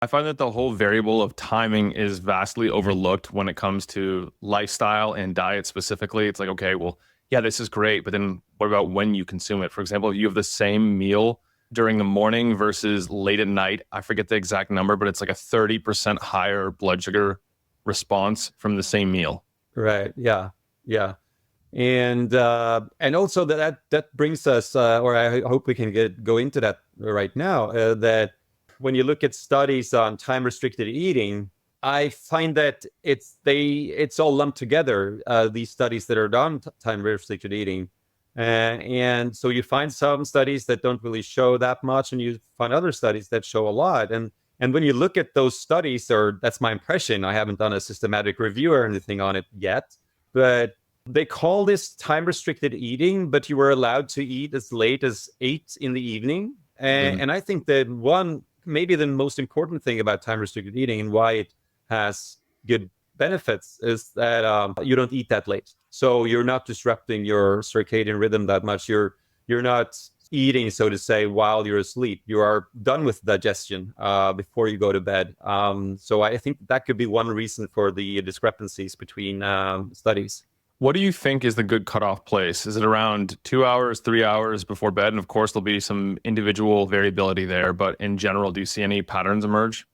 I find that the whole variable of timing is vastly overlooked when it comes to lifestyle and diet specifically. It's like, okay, well, yeah, this is great, but then what about when you consume it? For example, if you have the same meal during the morning versus late at night, I forget the exact number, but it's like a 30% higher blood sugar response from the same meal. Right. Yeah. Yeah. And also that brings us, or I hope we can go into that right now. That when you look at studies on time restricted eating, I find that it's all lumped together. These studies that are done time restricted eating, and so you find some studies that don't really show that much, and you find other studies that show a lot. And when you look at those studies, or that's my impression, I haven't done a systematic review or anything on it yet, but they call this time restricted eating, but you were allowed to eat as late as 8 in the evening. Mm. And I think that maybe the most important thing about time restricted eating and why it has good benefits is that you don't eat that late. So you're not disrupting your circadian rhythm that much. You're not eating, so to say, while you're asleep. You are done with digestion before you go to bed. So I think that could be one reason for the discrepancies between studies. What do you think is the good cutoff place? Is it around 2 hours, 3 hours before bed? And of course, there'll be some individual variability there, but in general, do you see any patterns emerge?